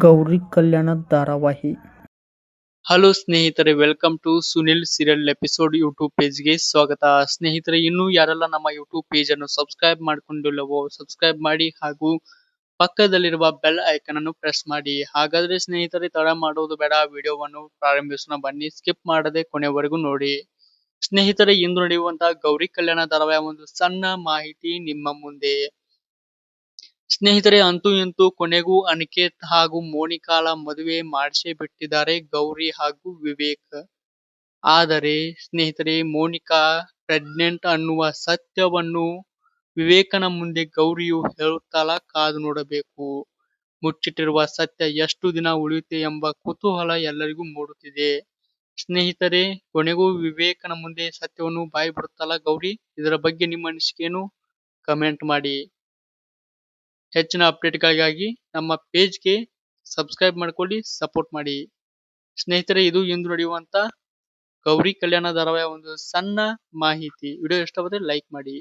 ಗೌರಿ ಕಲ್ಯಾಣ ಧಾರಾವಾಹಿ. ಹಲೋ ಸ್ನೇಹಿತರೆ, welcome to Sunil serial episode YouTube ಪೇಜ್ಗೆ ಸ್ವಾಗತ. ಸ್ನೇಹಿತರೆ, ಇನ್ನೂ ಯಾರೆಲ್ಲ ನಮ್ಮ ಯೂಟ್ಯೂಬ್ ಪೇಜ್ ಅನ್ನು ಸಬ್ಸ್ಕ್ರೈಬ್ ಮಾಡ್ಕೊಂಡಿಲ್ಲವೋ ಸಬ್ಸ್ಕ್ರೈಬ್ ಮಾಡಿ ಹಾಗೂ ಪಕ್ಕದಲ್ಲಿರುವ ಬೆಲ್ ಐಕನ್ ಅನ್ನು ಪ್ರೆಸ್ ಮಾಡಿ. ಹಾಗಾದ್ರೆ ಸ್ನೇಹಿತರೆ, ತಡ ಮಾಡೋದು ಬೇಡ, ವಿಡಿಯೋವನ್ನು ಪ್ರಾರಂಭಿಸೋಣ ಬನ್ನಿ. ಸ್ಕಿಪ್ ಮಾಡದೆ ಕೊನೆವರೆಗೂ ನೋಡಿ. ಸ್ನೇಹಿತರೆ, ಇಂದು ನಡೆಯುವಂತಹ ಗೌರಿ ಕಲ್ಯಾಣ ಧಾರಾವಾಹಿಯ ಒಂದು ಸಣ್ಣ ಮಾಹಿತಿ ನಿಮ್ಮ ಮುಂದೆ. ಸ್ನೇಹಿತರೆ, ಅಂತೂ ಇಂತೂ ಕೊನೆಗೂ ಅನಿಕೇತ್ ಹಾಗೂ ಮೋನಿಕಾಳ ಮದುವೆ ಮಾಡಿಸೇ ಬಿಟ್ಟಿದ್ದಾರೆ ಗೌರಿ ಹಾಗೂ ವಿವೇಕ್. ಆದರೆ ಸ್ನೇಹಿತರೆ, ಮೋನಿಕಾ ಪ್ರೆಗ್ನೆಂಟ್ ಅನ್ನುವ ಸತ್ಯವನ್ನು ವಿವೇಕನ ಮುಂದೆ ಗೌರಿಯು ಹೇಳುತ್ತಾಳ, ಕಾದು ನೋಡಬೇಕು. ಮುಚ್ಚಿಟ್ಟಿರುವ ಸತ್ಯ ಎಷ್ಟು ದಿನ ಉಳಿಯುತ್ತೆ ಎಂಬ ಕುತೂಹಲ ಎಲ್ಲರಿಗೂ ಮೂಡುತ್ತಿದೆ. ಸ್ನೇಹಿತರೆ, ಕೊನೆಗೂ ವಿವೇಕನ ಮುಂದೆ ಸತ್ಯವನ್ನು ಬಾಯಿ ಬಿಡುತ್ತಾಳ ಗೌರಿ. ಇದರ ಬಗ್ಗೆ ನಿಮ್ಮ ಅನಿಸಿಕೆಯನ್ನು ಕಮೆಂಟ್ ಮಾಡಿ. ಹೆಚ್ಚಿನ ಅಪ್ಡೇಟ್ಗಳಿಗಾಗಿ ನಮ್ಮ ಪೇಜ್ಗೆ ಸಬ್ಸ್ಕ್ರೈಬ್ ಮಾಡ್ಕೊಳ್ಳಿ, ಸಪೋರ್ಟ್ ಮಾಡಿ. ಸ್ನೇಹಿತರೆ, ಇದು ಇಂದು ನಡೆಯುವಂತ ಗೌರಿ ಕಲ್ಯಾಣ ಧಾರಾವಾಹಿಯ ಒಂದು ಸಣ್ಣ ಮಾಹಿತಿ. ವಿಡಿಯೋ ಇಷ್ಟವಾದರೆ ಲೈಕ್ ಮಾಡಿ.